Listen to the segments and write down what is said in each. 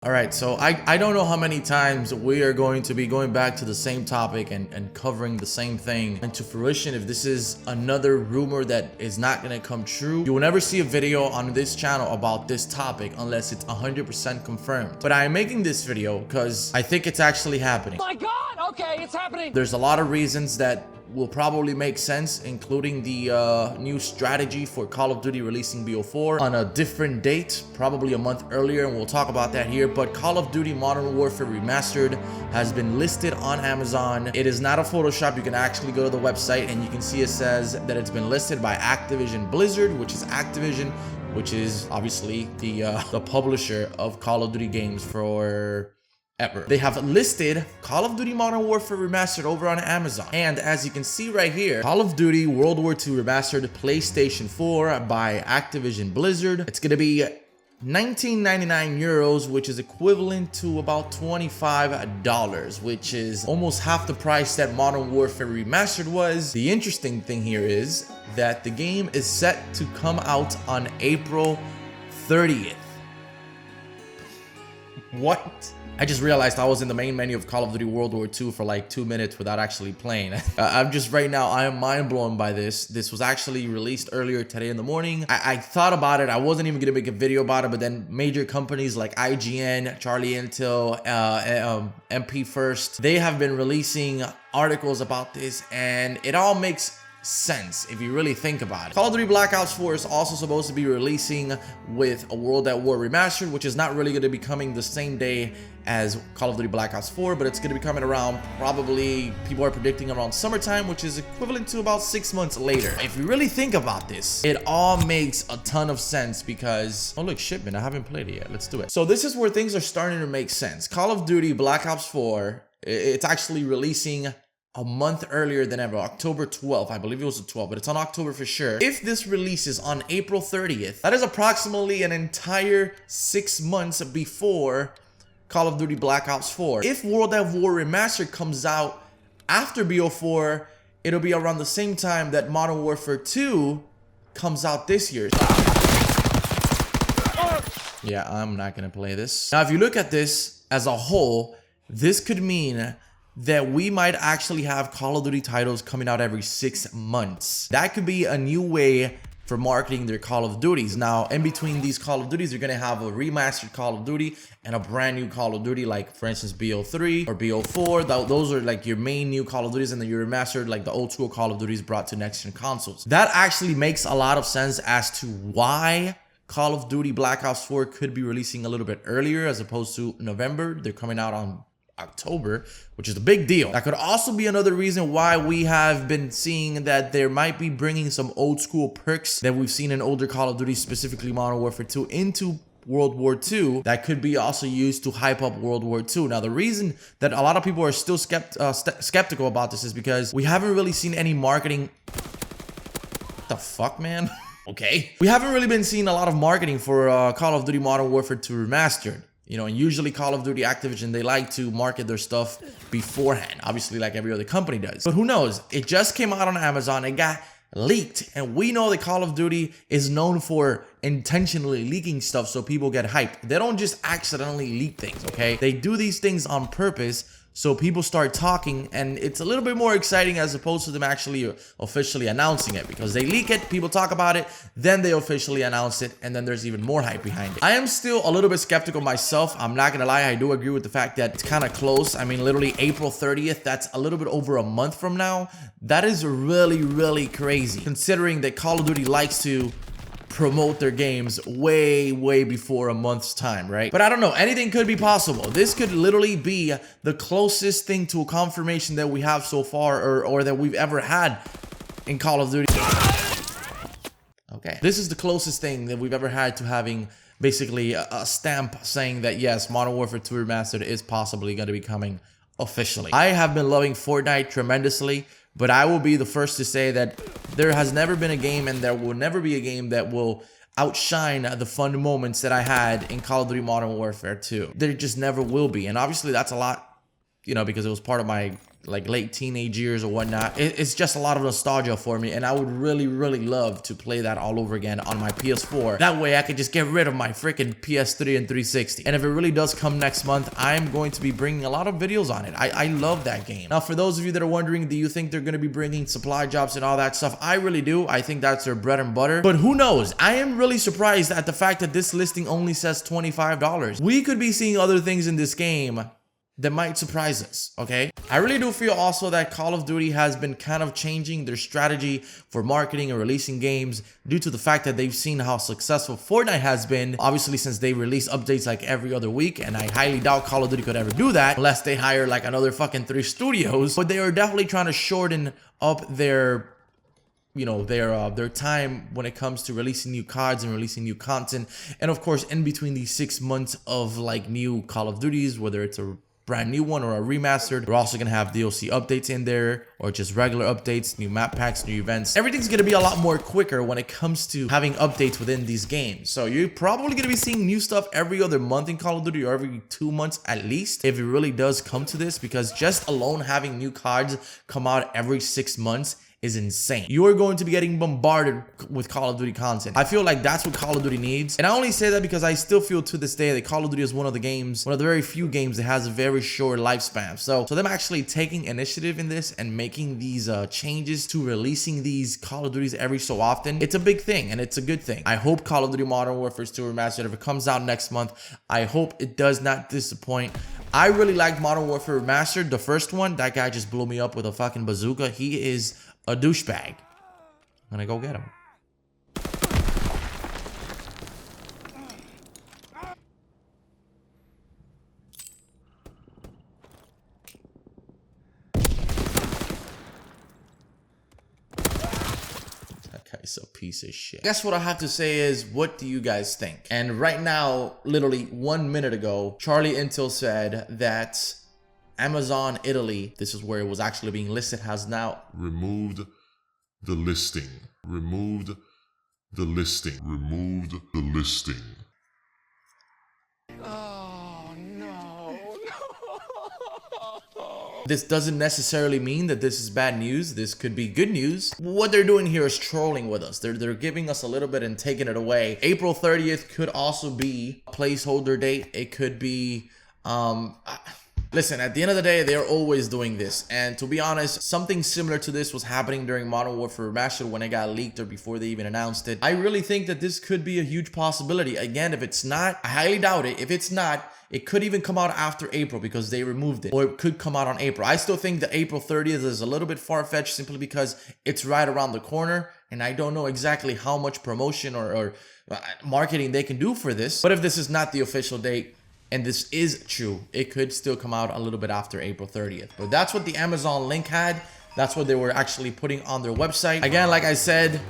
All right, so I don't know how many times we are going to be going back to the same topic and covering the same thing into fruition. If this is another rumor that is not going to come true, you will never see a video on this channel about this topic unless it's 100% confirmed. But I am making this video because I think it's actually happening. My God, okay, it's happening. There's a lot of reasons that will probably make sense, including the new strategy for Call of Duty releasing BO4 on a different date, probably a month earlier, and we'll talk about that here. But Call of Duty Modern Warfare Remastered has been listed on Amazon. It is not a Photoshop. You can actually go to the website and you can see it says that it's been listed by Activision Blizzard, which is Activision, which is obviously the publisher of Call of Duty games for ever. They have listed Call of Duty Modern Warfare Remastered over on Amazon. And as you can see right here, Call of Duty World War II Remastered PlayStation 4 by Activision Blizzard. It's gonna be 19.99 euros, which is equivalent to about $25, which is almost half the price that Modern Warfare Remastered was. The interesting thing here is that the game is set to come out on April 30th. What? I just realized I was in the main menu of Call of Duty World War II for like 2 minutes without actually playing. I'm just right now, I am mind blown by this. This was actually released earlier today in the morning. I thought about it. I wasn't even gonna make a video about it, but then major companies like IGN, Charlie Intel, MP First, they have been releasing articles about this, and it all makes sense if you really think about it. Call of Duty Black Ops 4 is also supposed to be releasing with a World at War Remastered, which is not really going to be coming the same day as Call of Duty Black Ops 4, but it's going to be coming around, probably people are predicting around summertime, which is equivalent to about 6 months later. If you really think about this, it all makes a ton of sense because, oh look, shipment, I haven't played it yet. Let's do it. So this is where things are starting to make sense. Call of Duty Black Ops 4, it's actually releasing a month earlier than ever, October 12th. I believe it was the 12th, but it's on October for sure. If this releases on April 30th, that is approximately an entire 6 months before Call of Duty Black Ops 4. If World at War Remastered comes out after BO4, it'll be around the same time that Modern Warfare 2 comes out this year. Yeah, I'm not gonna play this. Now, if you look at this as a whole, this could mean that we might actually have Call of Duty titles coming out every 6 months. That could be a new way for marketing their Call of Duties. Now, in between these Call of Duties, you're gonna have a remastered Call of Duty and a brand new Call of Duty, like for instance, BO3 or BO4. Those are like your main new Call of Duties, and then you remastered like the old school Call of Duties brought to next-gen consoles. That actually makes a lot of sense as to why Call of Duty Black Ops 4 could be releasing a little bit earlier as opposed to November. They're coming out on October, which is a big deal. That could also be another reason why we have been seeing that there might be bringing some old school perks that we've seen in older Call of Duty, specifically Modern Warfare 2, into World War II that could be also used to hype up World War II. Now, the reason that a lot of people are still skeptical about this is because we haven't really seen any marketing. What the fuck, man? Okay. We haven't really been seeing a lot of marketing for Call of Duty Modern Warfare 2 Remastered. You know, and usually Call of Duty Activision, they like to market their stuff beforehand, obviously like every other company does. But who knows? It just came out on Amazon, it got leaked, and we know that Call of Duty is known for intentionally leaking stuff so people get hyped. They don't just accidentally leak things, okay? They do these things on purpose so people start talking, and it's a little bit more exciting as opposed to them actually officially announcing it, because they leak it, people talk about it, then they officially announce it, and then there's even more hype behind it. I am still a little bit skeptical myself. I'm not gonna lie, I do agree with the fact that it's kind of close. I mean, literally April 30th, that's a little bit over a month from now. That is really, really crazy, considering that Call of Duty likes to promote their games way before a month's time, right? But I don't know, anything could be possible. This could literally be the closest thing to a confirmation that we have so far, or that we've ever had in Call of Duty. Okay, this is the closest thing that we've ever had to having basically a stamp saying that yes, Modern Warfare 2 Remastered is possibly going to be coming officially. I have been loving Fortnite tremendously, but I will be the first to say that there has never been a game, and there will never be a game, that will outshine the fun moments that I had in Call of Duty Modern Warfare 2. There just never will be. And obviously that's a lot, you know, because it was part of my like late teenage years or whatnot. It's just a lot of nostalgia for me, and I would really love to play that all over again on my PS4. That way I could just get rid of my freaking PS3 and 360. And if it really does come next month, I'm going to be bringing a lot of videos on it. I love that game. Now, for those of you that are wondering, do you think they're going to be bringing supply drops and all that stuff? I really do. I think that's their bread and butter, but who knows? I am really surprised at the fact that this listing only says $25. We could be seeing other things in this game that might surprise us, okay? I really do feel also that Call of Duty has been kind of changing their strategy for marketing and releasing games due to the fact that they've seen how successful Fortnite has been, obviously, since they release updates like every other week, and I highly doubt Call of Duty could ever do that unless they hire like another fucking 3 studios. But they are definitely trying to shorten up their their time when it comes to releasing new cards and releasing new content. And of course, in between these 6 months of like new Call of Duties, whether it's a brand new one or a remastered, we're also gonna have DLC updates in there, or just regular updates, new map packs, new events. Everything's gonna be a lot more quicker when it comes to having updates within these games. So you're probably gonna be seeing new stuff every other month in Call of Duty, or every 2 months at least, if it really does come to this, because just alone having new cards come out every 6 months is insane. You are going to be getting bombarded with Call of Duty content. I feel like that's what Call of Duty needs. And I only say that because I still feel to this day that Call of Duty is one of the very few games that has a very short lifespan. So them actually taking initiative in this and making these changes to releasing these Call of Duties every so often, it's a big thing and it's a good thing. I hope Call of Duty Modern Warfare 2 Remastered, if it comes out next month, I hope it does not disappoint. I really liked Modern Warfare Remastered, the first one. That guy just blew me up with a fucking bazooka. He is a douchebag. I'm gonna go get him. That guy's a piece of shit. I guess what I have to say is, what do you guys think? And right now, literally 1 minute ago, Charlie Intel said that Amazon Italy, this is where it was actually being listed, has now removed the listing. Removed the listing. Removed the listing. Oh, no. This doesn't necessarily mean that this is bad news. This could be good news. What they're doing here is trolling with us. They're giving us a little bit and taking it away. April 30th could also be a placeholder date. It could be, listen, at the end of the day, they're always doing this. And to be honest, something similar to this was happening during Modern Warfare Remastered when it got leaked or before they even announced it. I really think that this could be a huge possibility. Again, if it's not, I highly doubt it. If it's not, it could even come out after April because they removed it. Or it could come out on April. I still think that April 30th is a little bit far-fetched simply because it's right around the corner. And I don't know exactly how much promotion or marketing they can do for this. But if this is not the official date, and this is true, it could still come out a little bit after April 30th. But that's what the Amazon link had. That's what they were actually putting on their website. Again, like I said,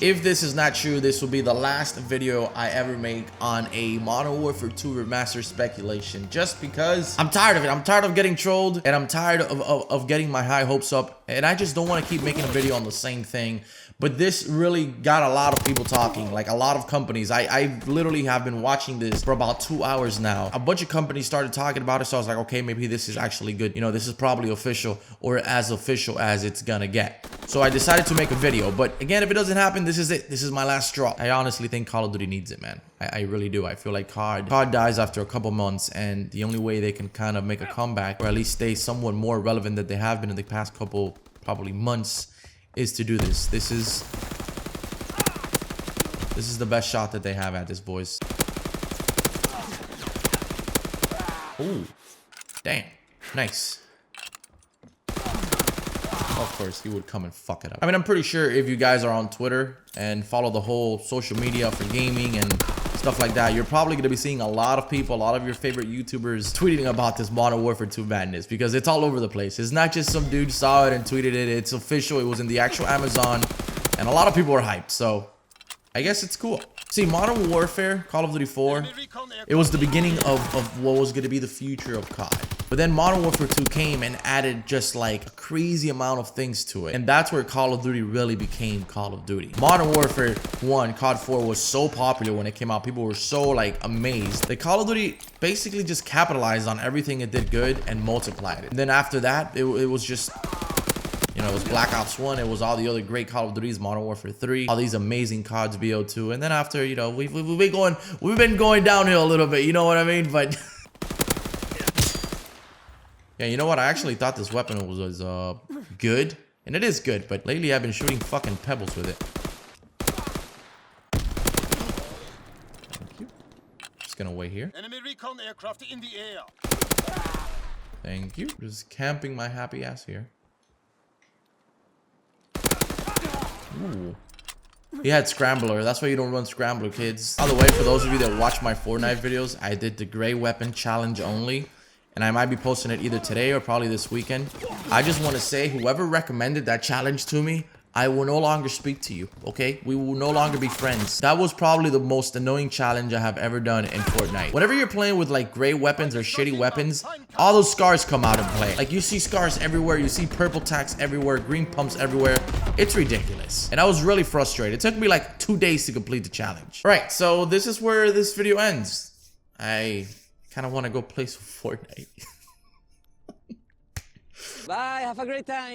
if this is not true, this will be the last video I ever make on a Modern Warfare 2 Remastered speculation. Just because I'm tired of it. I'm tired of getting trolled, and I'm tired of getting my high hopes up. And I just don't want to keep making a video on the same thing. But this really got a lot of people talking, like a lot of companies. I literally have been watching this for about 2 hours now. A bunch of companies started talking about it, so I was like, okay, maybe this is actually good. You know, this is probably official, or as official as it's gonna get. So I decided to make a video. But again, if it doesn't happen, this is it. This is my last straw. I honestly think Call of Duty needs it, man. I really do. I feel like COD dies after a couple months, and the only way they can kind of make a comeback, or at least stay somewhat more relevant than they have been in the past couple, probably months, is to do this. This is the best shot that they have at this, boys. Ooh, damn, nice. Of course, he would come and fuck it up. I mean, I'm pretty sure if you guys are on Twitter and follow the whole social media for gaming and stuff like that, you're probably gonna be seeing a lot of people, a lot of your favorite YouTubers tweeting about this Modern Warfare 2 madness, because it's all over the place. It's not just some dude saw it and tweeted it. It's official. It was in the actual Amazon, and a lot of people are hyped. So I guess it's cool. See, Modern Warfare, Call of Duty 4, it was the beginning of what was gonna be the future of COD. But then Modern Warfare 2 came and added just like a crazy amount of things to it. And that's where Call of Duty really became Call of Duty. Modern Warfare 1, COD 4 was so popular when it came out. People were so like amazed. The Call of Duty basically just capitalized on everything it did good and multiplied it. And then after that, it was just, you know, it was Black Ops 1. It was all the other great Call of Duties, Modern Warfare 3, all these amazing CODs, BO2. And then after, you know, we've been going downhill a little bit, you know what I mean? But yeah, you know what? I actually thought this weapon was good. And it is good, but lately I've been shooting fucking pebbles with it. Thank you. Just gonna wait here. Enemy recon aircraft in the air. Thank you. Just camping my happy ass here. Ooh. He had Scrambler. That's why you don't run Scrambler, kids. By the way, for those of you that watch my Fortnite videos, I did the gray weapon challenge only. And I might be posting it either today or probably this weekend. I just want to say, whoever recommended that challenge to me, I will no longer speak to you, okay? We will no longer be friends. That was probably the most annoying challenge I have ever done in Fortnite. Whenever you're playing with like gray weapons or shitty weapons, all those scars come out and play. Like you see scars everywhere, you see purple tacks everywhere, green pumps everywhere. It's ridiculous. And I was really frustrated. It took me like 2 days to complete the challenge. Right, so this is where this video ends. I kind of want to go play some Fortnite. Bye, have a great time.